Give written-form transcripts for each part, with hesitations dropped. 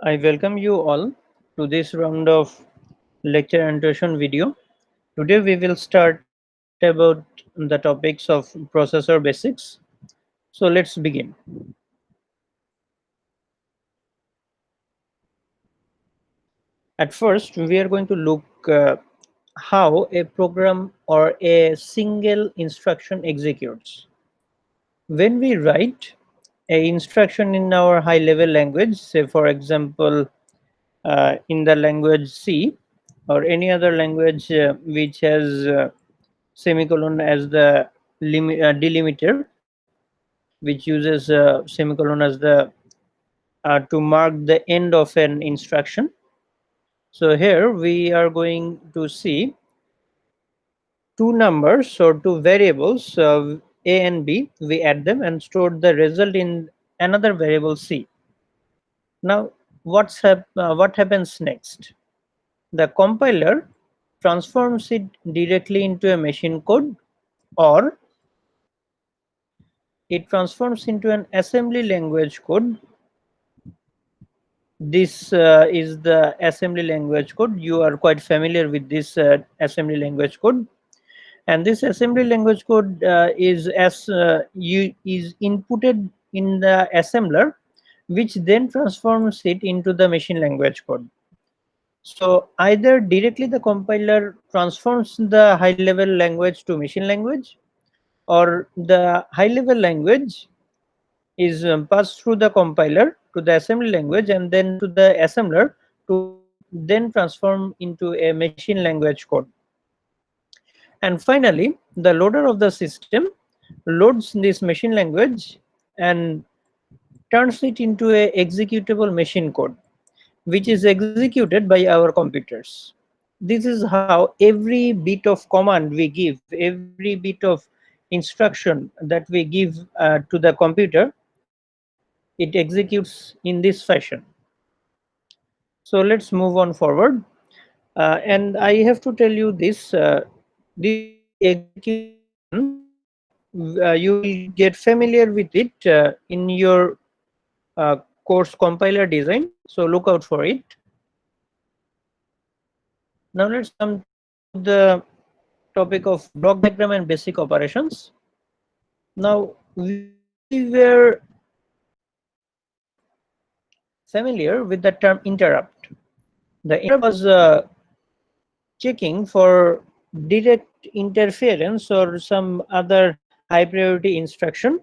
I welcome you all to this round of lecture annotation video. Today we will start about the topics of processor basics. So let's begin. At first, we are going to look how a program or a single instruction executes. When we write a instruction in our high level language, say for example in the language C or any other language which has semicolon as the delimiter, which uses semicolon as the to mark the end of an instruction. So here we are going to see two numbers or two variables a and b. We add them and store the result in another variable c. Now what happens next? The compiler transforms it directly into a machine code, or it transforms into an assembly language code. This is the assembly language code. You are quite familiar with this assembly language code, and this assembly language code is inputted in the assembler, which then transforms it into the machine language code. So either directly the compiler transforms the high level language to machine language, or the high level language is passed through the compiler to the assembly language and then to the assembler to then transform into a machine language code. And finally, the loader of the system loads this machine language and turns it into a executable machine code, which is executed by our computers. This is how every bit of command we give, every bit of instruction that we give to the computer, it executes in this fashion. So let's move on forward. And I have to tell you this, this execution, you will get familiar with it in your course compiler design. So look out for it. Now let's come to the topic of block diagram and basic operations. Now we were familiar with the term interrupt. The interrupt was checking for direct interference or some other high priority instruction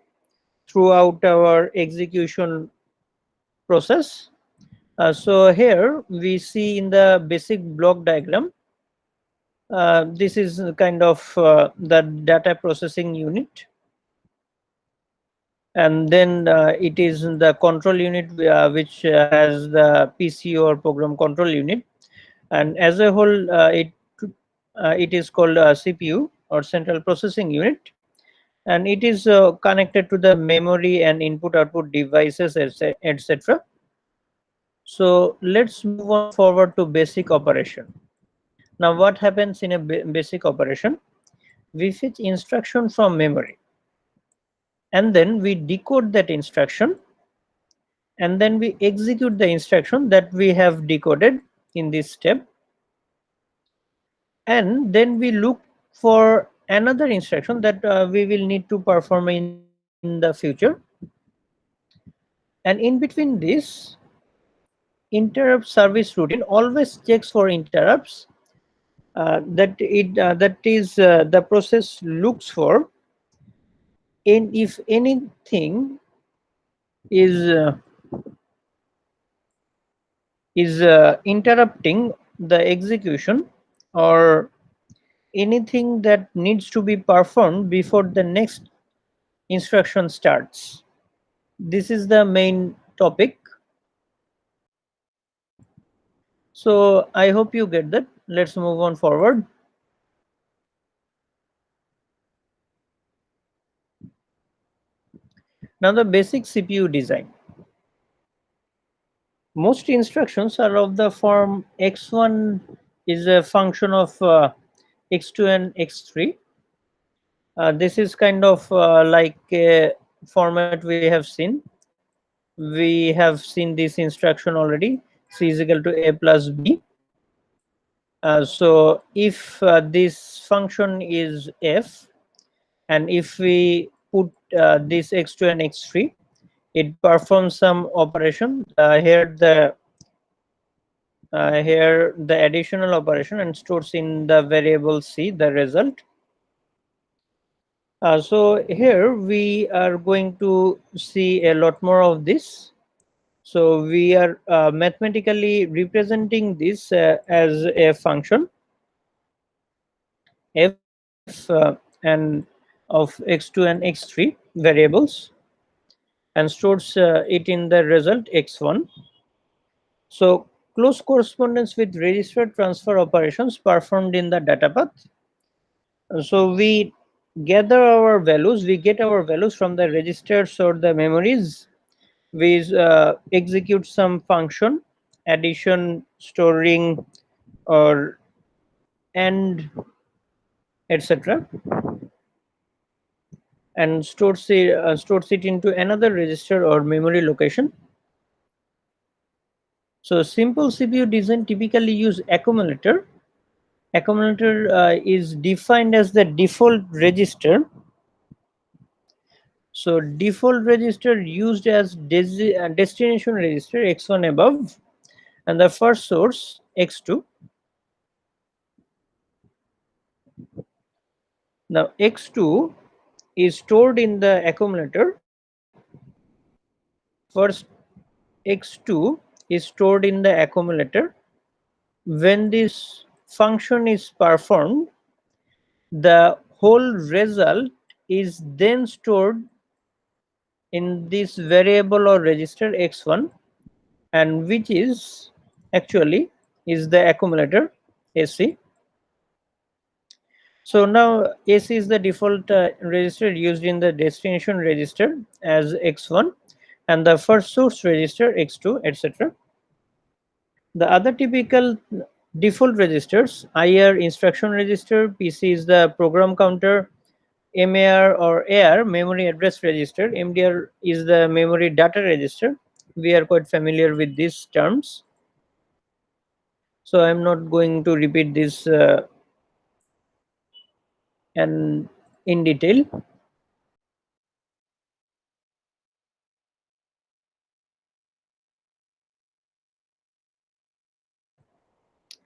throughout our execution process. So here we see in the basic block diagram, this is kind of the data processing unit, and then it is the control unit which has the PCO or program control unit, and as a whole it is called CPU or central processing unit, and it is connected to the memory and input output devices, etc. So let's move on forward to basic operation. Now what happens in a basic operation? We fetch instruction from memory, and then we decode that instruction, and then we execute the instruction that we have decoded in this step, and then we look for another instruction that we will need to perform in the future. And in between this, interrupt service routine always checks for interrupts that is the process looks for, and if anything is uh, interrupting the execution, or anything that needs to be performed before the next instruction starts. This is the main topic. So I hope you get that. Let's move on forward. Now the basic CPU design. Most instructions are of the form x1 is a function of x2 and x3. This is kind of like a format we have seen. we have seen this instruction already. C is equal to a plus b. So if this function is f, and if we put this x2 and x3, it performs some operation. Here the additional operation, and stores in the variable c the result. So here we are going to see a lot more of this. So we are mathematically representing this as a function f and of x2 and x3 variables, and stores it in the result x1. So close correspondence with register transfer operations performed in the data path. So we gather our values, we get our values from the registers or the memories. We execute some function, addition, storing, or and etc., and stores it into another register or memory location. So simple CPU design typically use accumulator. Accumulator is defined as the default register. So default register used as destination register x1 above, and the first source x2. Now x2 is stored in the accumulator. First x2 is stored in the accumulator. When this function is performed, the whole result is then stored in this variable or register x1, and which is actually is the accumulator AC. So now AC is the default register used in the destination register as x1, and the first source register x2, etc. The other typical default registers: IR instruction register, PC is the program counter, MAR or AR memory address register, MDR is the memory data register. We are quite familiar with these terms, so I'm not going to repeat this and in detail.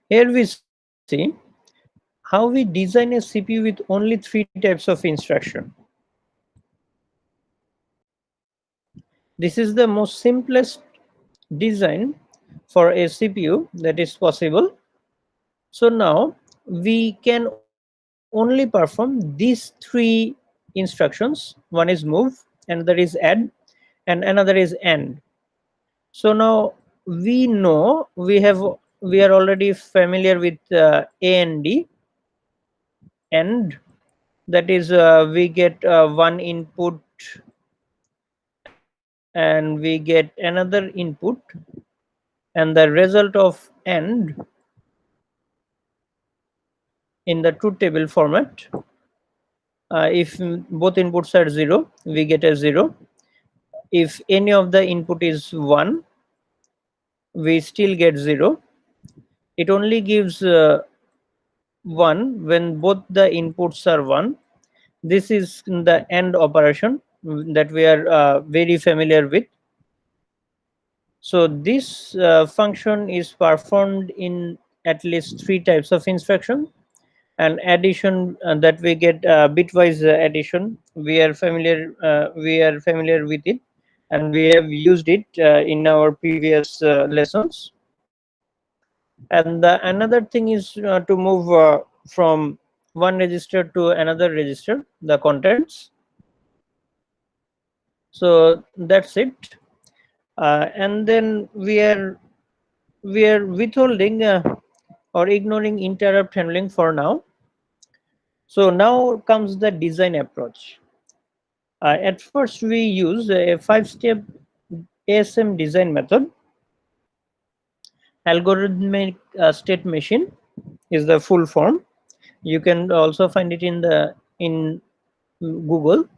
Here we see how we design a CPU with only 3 types of instruction. This is the most simplest design for a CPU that is possible. So now we can only perform these 3 instructions. One is move, another is add, and another is end. So now we know we are already familiar with A and D. And that is we get one input and we get another input, and the result of end in the truth table format. If both inputs are 0, we get a 0. If any of the input is 1, we still get 0. It only gives 1 when both the inputs are 1. This is the AND operation that we are very familiar with. So this function is performed in at least 3 types of instruction. And addition, that we get bitwise addition, we are familiar with it, and we have used it in our previous lessons. And another thing is to move from one register to another register, the contents. So that's it. And then we are withholding or ignoring interrupt handling for now. So now comes the design approach. At first we use a 5-step ASM design method. Algorithmic state machine is the full form. You can also find it in Google,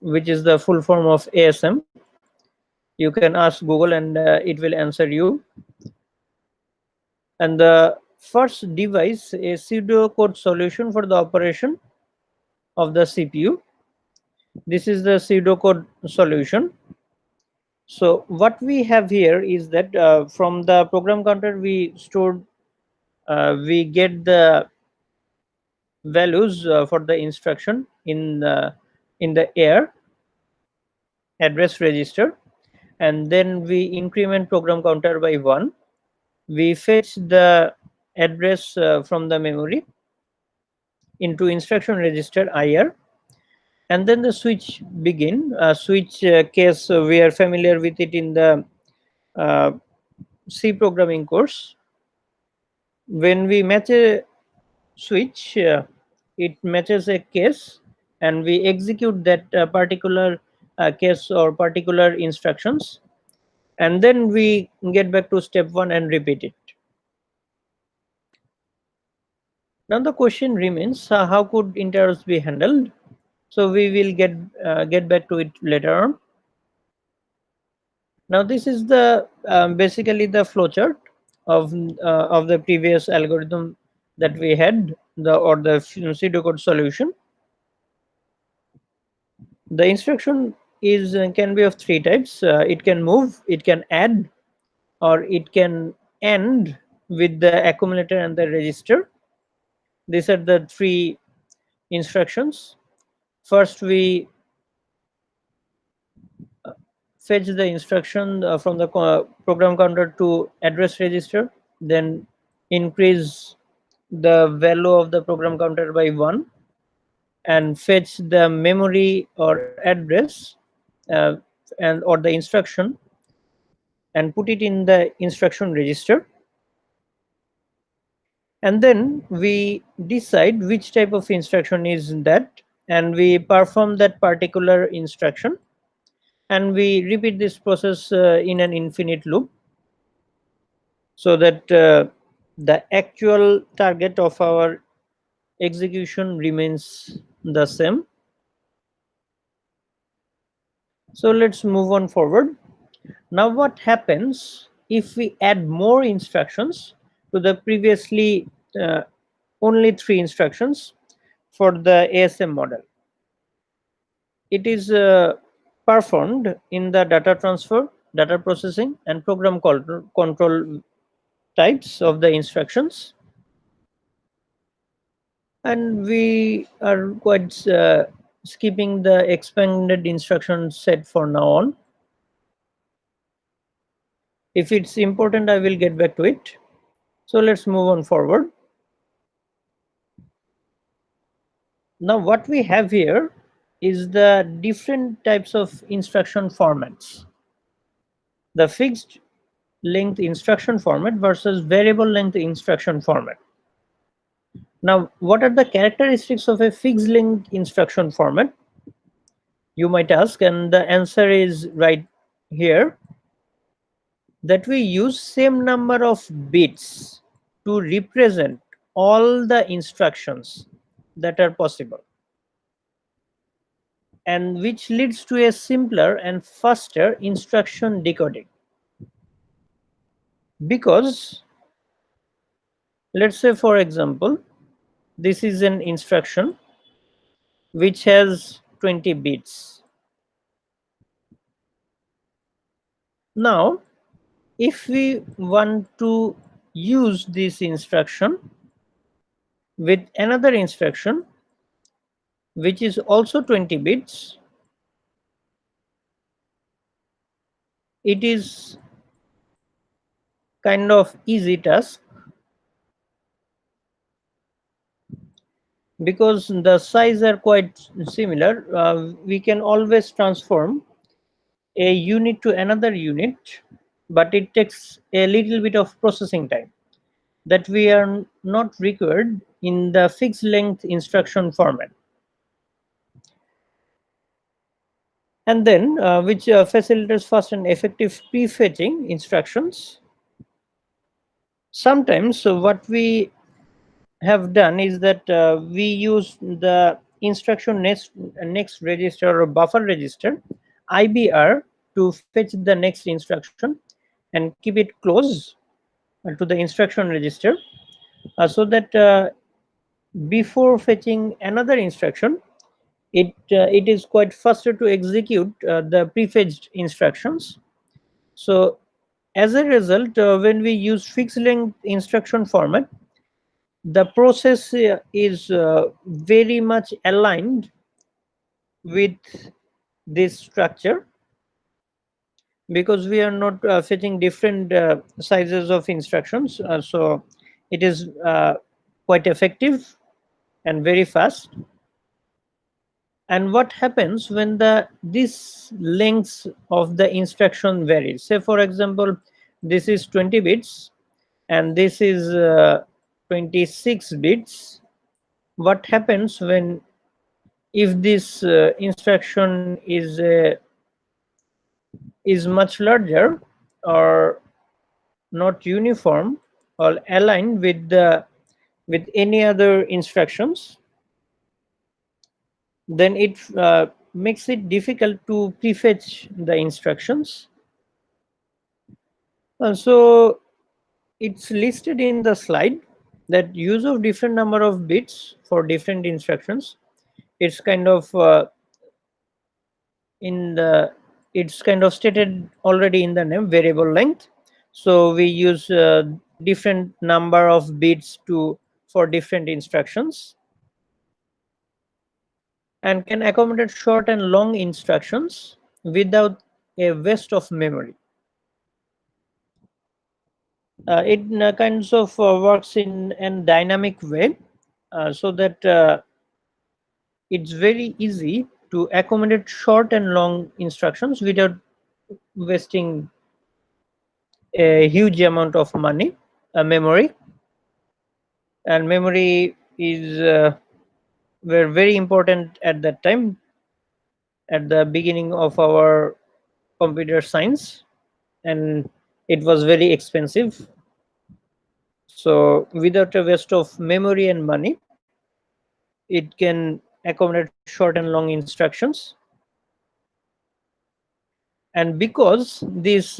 which is the full form of ASM. You can ask Google and it will answer you. And the first device, a pseudocode solution for the operation of the CPU. This is the pseudocode solution. So what we have here is that from the program counter we get the values for the instruction in the air address register, and then we increment program counter by 1. We fetch the address from the memory into instruction register IR, and then the switch begin. Switch case, we are familiar with it in the uh, C programming course. When we match a switch, it matches a case, and we execute that particular case or particular instructions, and then we get back to step 1 and repeat it. Now the question remains, how could interrupts be handled? So we will get back to it later on. Now this is the basically the flowchart of the previous algorithm that we had, the pseudocode solution. The instruction is can be of 3 types. It can move, it can add, or it can end with the accumulator and the register. These are the 3 instructions. First, we fetch the instruction from the program counter to address register, then increase the value of the program counter by 1, and fetch the memory or address and or the instruction and put it in the instruction register, and then we decide which type of instruction is that, and we perform that particular instruction, and we repeat this process in an infinite loop, so that the actual target of our execution remains the same. So let's move on forward. Now what happens if we add more instructions to the previously only 3 instructions for the ASM model? It is performed in the data transfer, data processing, and program control types of the instructions. And we are quite skipping the expanded instruction set for now on. If it's important, I will get back to it. So let's move on forward. Now what we have here is the different types of instruction formats. The fixed length instruction format versus variable length instruction format. Now, what are the characteristics of a fixed length instruction format? You might ask, and the answer is right here, that we use same number of bits to represent all the instructions that are possible, and which leads to a simpler and faster instruction decoding. Because let's say, for example, this is an instruction which has 20 bits. Now, if we want to use this instruction with another instruction which is also 20 bits, it is kind of easy task, because the size are quite similar. We can always transform a unit to another unit, but it takes a little bit of processing time that we are not required in the fixed length instruction format. And then which facilitates fast and effective prefetching instructions. Sometimes what we have done is that we use the instruction next register or buffer register IBR to fetch the next instruction and keep it close to the instruction register, so that before fetching another instruction, it is quite faster to execute the prefetched instructions. So as a result, when we use fixed length instruction format, the process is very much aligned with this structure, because we are not fetching different sizes of instructions. So it is quite effective and very fast. And what happens when this lengths of the instruction varies? Say for example, this is 20 bits and this is 26 bits. What happens when, if this instruction is much larger or not uniform or aligned with any other instructions, then it makes it difficult to prefetch the instructions. So it's listed in the slide that use of different number of bits for different instructions. It's kind of it's kind of stated already in the name, variable length. So we use different number of bits for different instructions, and can accommodate short and long instructions without a waste of memory. It kinds of works in a dynamic way, so that it's very easy to accommodate short and long instructions without wasting a huge amount of memory. And memory is were very important at that time, at the beginning of our computer science, and it was very expensive. So without a waste of memory and money, it can accommodate short and long instructions. And because these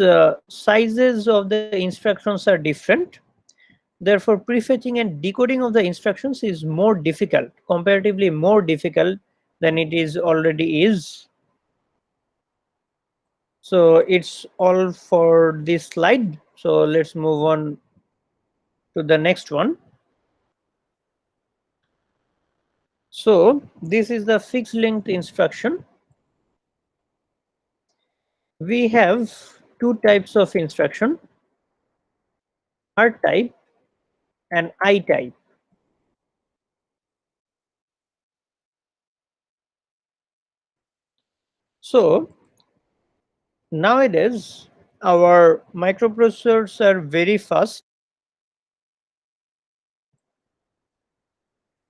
sizes of the instructions are different, therefore prefetching and decoding of the instructions is more difficult, comparatively more difficult than it is already is. So it's all for this slide. So let's move on to the next one. So this is the fixed length instruction. We have two types of instruction, R type and I type. So nowadays our microprocessors are very fast,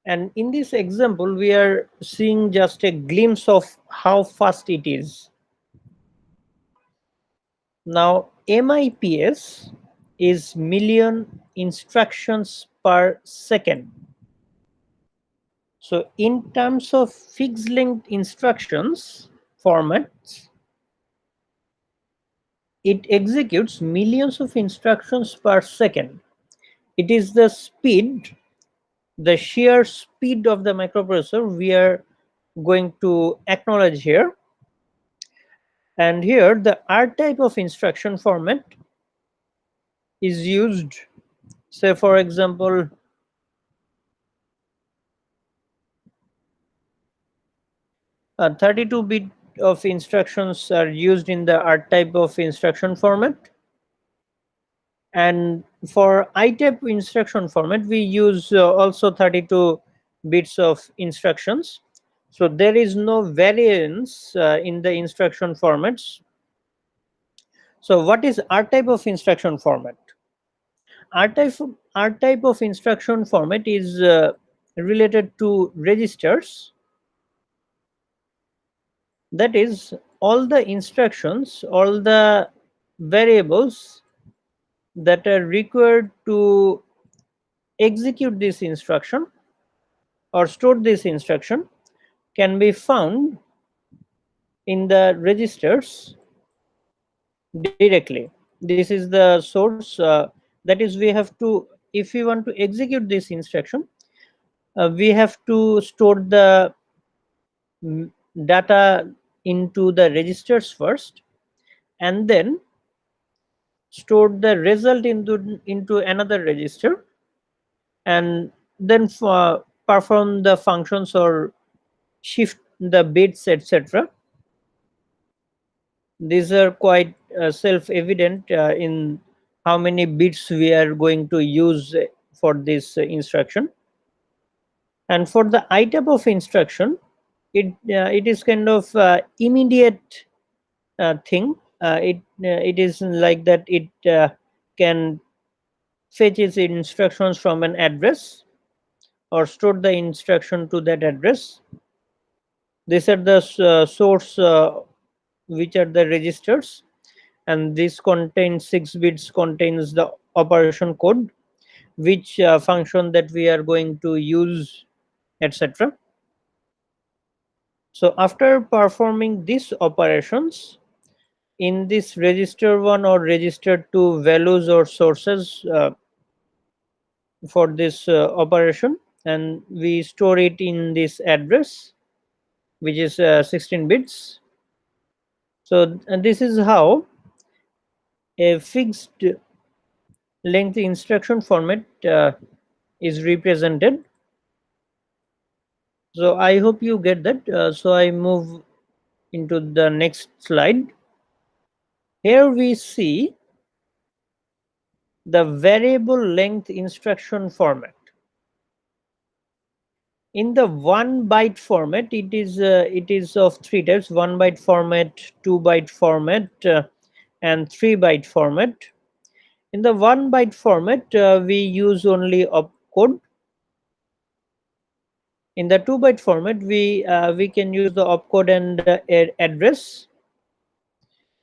and in this example we are seeing just a glimpse of how fast it is. Now MIPS is million instructions per second. So in terms of fixed length instructions formats, it executes millions of instructions per second. It is the speed, the sheer speed of the microprocessor we are going to acknowledge here. And here the R type of instruction format is used. Say for example, 32-bit of instructions are used in the R type of instruction format. And for I type instruction format, we use also 32 bits of instructions. So there is no variance in the instruction formats. So what is R type of instruction format? R type of instruction format is related to registers. That is, all the instructions, all the variables that are required to execute this instruction or store this instruction can be found in the registers directly. This is the source. That is, we have to, if we want to execute this instruction, we have to store the mm, data into the registers first, and then store the result into another register, and then perform the functions or shift the bits, etc. These are quite self-evident in how many bits we are going to use for this instruction. And for the I type of instruction, it is kind of immediate thing. It is like that. It can fetch its instructions from an address or store the instruction to that address. These are the source, which are the registers, and this contains 6 bits, contains the operation code, which function that we are going to use, etc. So after performing these operations, in this register 1 or register 2 values or sources for this operation, and we store it in this address, which is 16 bits. So this is how a fixed length instruction format is represented. So I hope you get that. So I move into the next slide. Here we see the variable length instruction format. In the 1 byte format, it is of 3 types: 1 byte format, 2 byte format, and 3 byte format. In the 1 byte format, we use only opcode. In the 2 byte format, we can use the opcode and address.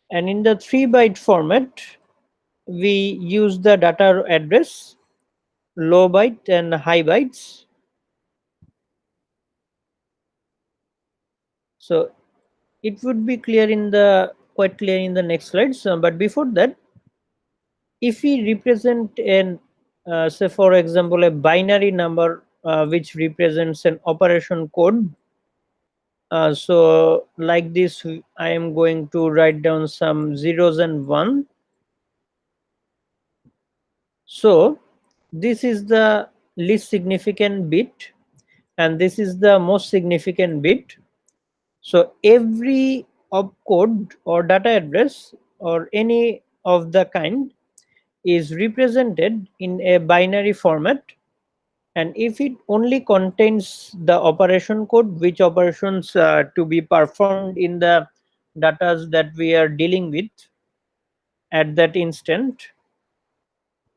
And in the 3 byte format, we use the data address, low byte and high bytes. So it would be clear in the quite clear in the next slides. But before that, if we represent an say for example a binary number which represents an operation code, so like this, I am going to write down some zeros and one. So this is the least significant bit, and this is the most significant bit. So every opcode or data address or any of the kind is represented in a binary format, and if it only contains the operation code, which operations to be performed in the data that we are dealing with at that instant,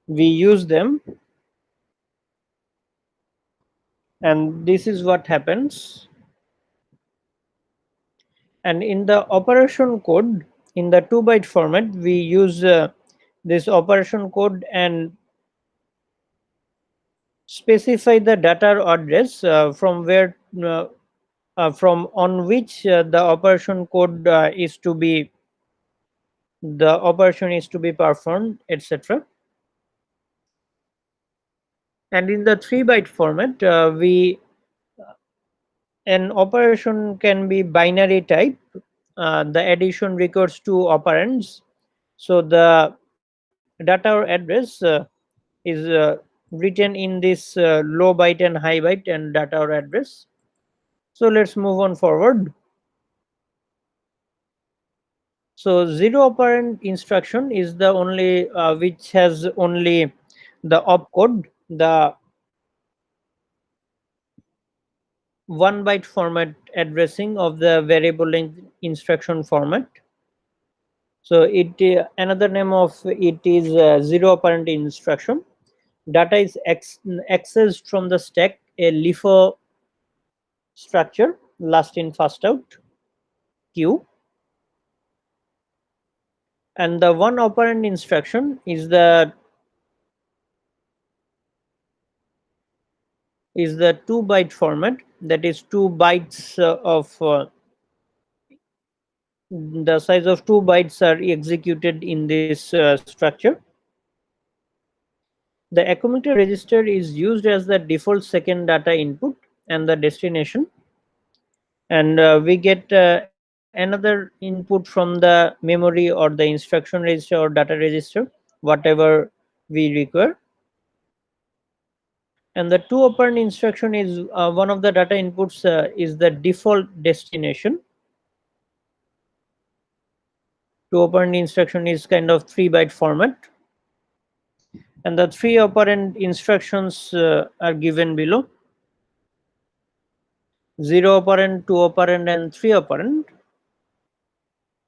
we use them, and this is what happens. And in the operation code, in the 2 byte format, we use this operation code and specify the data address from on which the operation code is to be the operation is to be performed, etc. And in the 3 byte format, we an operation can be binary type. The addition records two operands. So the data or address is written in this low byte and high byte and data or address. So let's move on forward. So zero operand instruction is the only which has only the opcode, the 1 byte format addressing of the variable length instruction format. So it another name of it is zero operand instruction. Data is accessed from the stack, a LIFO structure, last in first out queue, and the one operand instruction is the 2 byte format, that is 2 bytes of the size of 2 bytes are executed in this structure. The accumulator register is used as the default second data input and the destination, and we get another input from the memory or the instruction register or data register, whatever we require. And the two operand instruction is one of the data inputs is the default destination. Two operand instruction is kind of 3-byte format, and the three operand instructions are given below: 0 operand, 2 operand, and 3 operand.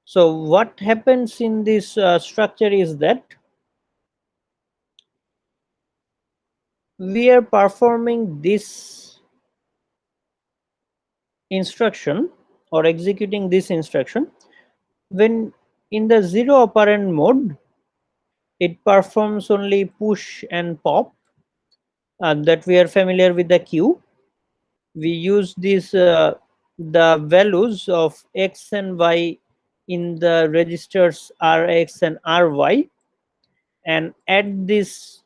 So what happens in this structure is that we are performing this instruction or executing this instruction when in the 0 operand mode it performs only push and pop, that we are familiar with the queue. We use these the values of x and y in the registers rx and ry and add these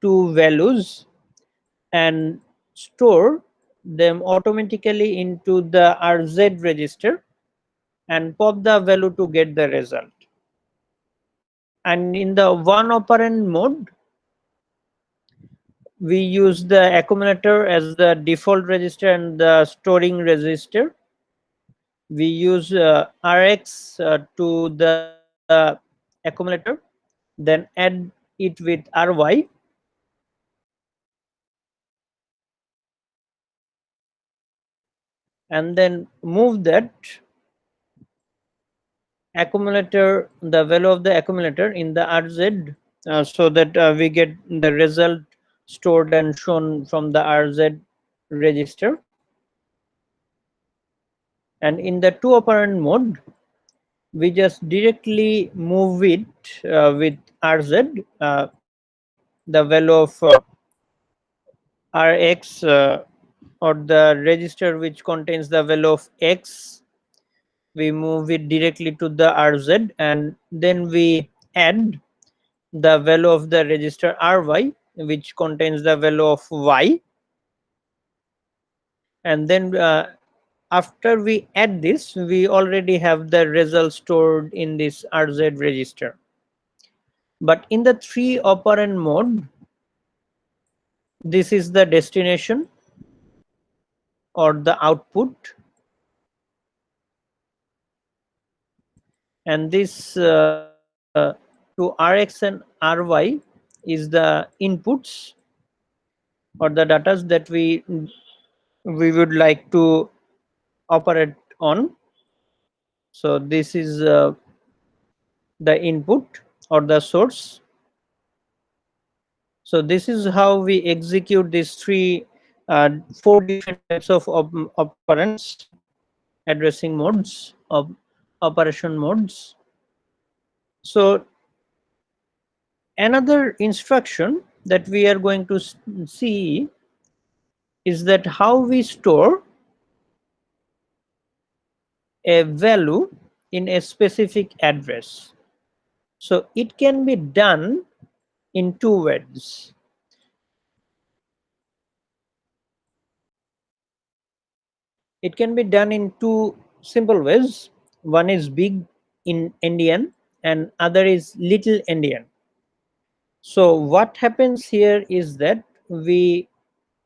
two values and store them automatically into the rz register and pop the value to get the result. And in the one operand mode, we use the accumulator as the default register and the storing register. We use rx to the accumulator, then add it with ry, and then move that accumulator, the value of the accumulator in the rz, so that we get the result stored and shown from the rz register. And in the two operand mode, we just directly move it with rz, the value of rx, or the register which contains the value of x. We move it directly to the rz, and then we add the value of the register ry, which contains the value of y. And then after we add this, we already have the result stored in this rz register. But in the three operand mode, this is the destination or the output, and this to rx and ry is the inputs or the data that we would like to operate on. So this is the input or the source. So this is how we execute these four different types of operands, addressing modes of operation modes. So another instruction that we are going to see is that how we store a value in a specific address. So it can be done in two ways. It can be done in two simple ways. One is big in endian and other is little endian. So what happens here is that we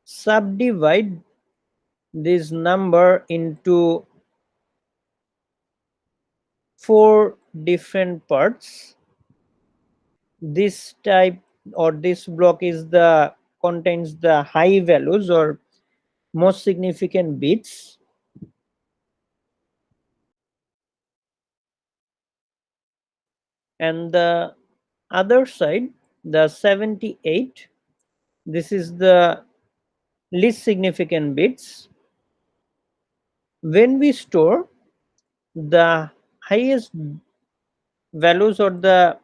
subdivide this number into four different parts. This type or this block is the contains the high values or most significant bits, and the other side, the 78, this is the least significant bits. When we store the highest values or the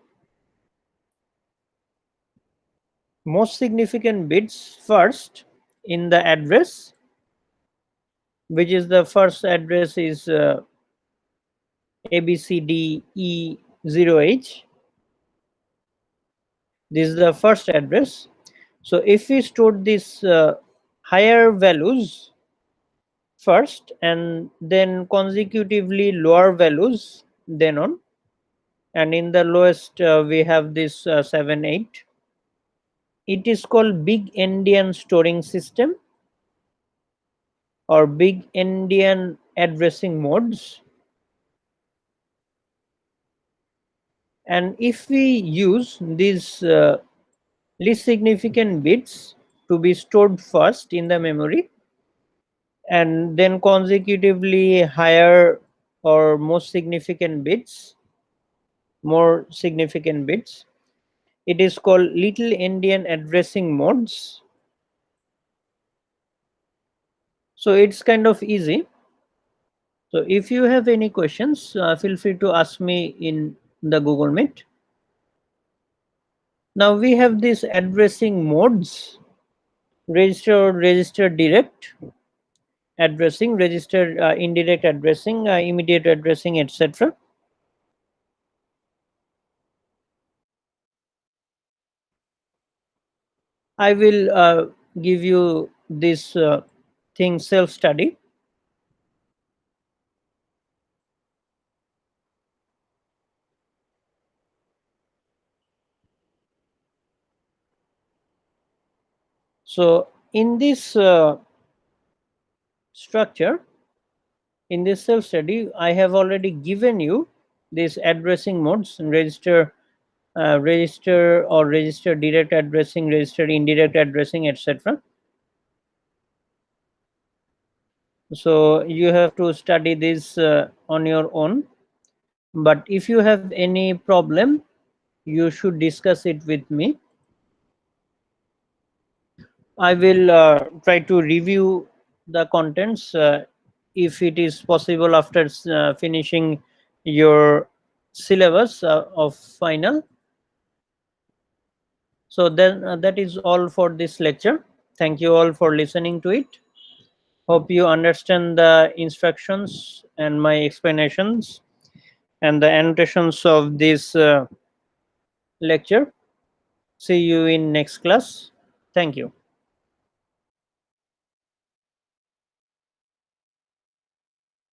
most significant bits first in the address, which is the first address is ABCDE0H. This is the first address. So if we store these higher values first and then consecutively lower values then on, and in the lowest we have this 7 8. It is called big endian storing system or big endian addressing modes. And if we use these least significant bits to be stored first in the memory and then consecutively higher or more significant bits, it is called little endian addressing modes. So it's kind of easy. So if you have any questions, feel free to ask me in the Google Meet. Now we have these addressing modes: register, register direct addressing, register indirect addressing, immediate addressing, etc. I will give you this thing self-study. So in this structure, in this self-study, I have already given you these addressing modes: register, register or register direct addressing, register indirect addressing, etc. So you have to study this on your own. But if you have any problem, you should discuss it with me. I will try to review the contents if it is possible after finishing your syllabus of final. So then that is all for this lecture. Thank you all for listening to it. Hope you understand the instructions and my explanations and the annotations of this lecture. See you in next class. Thank you.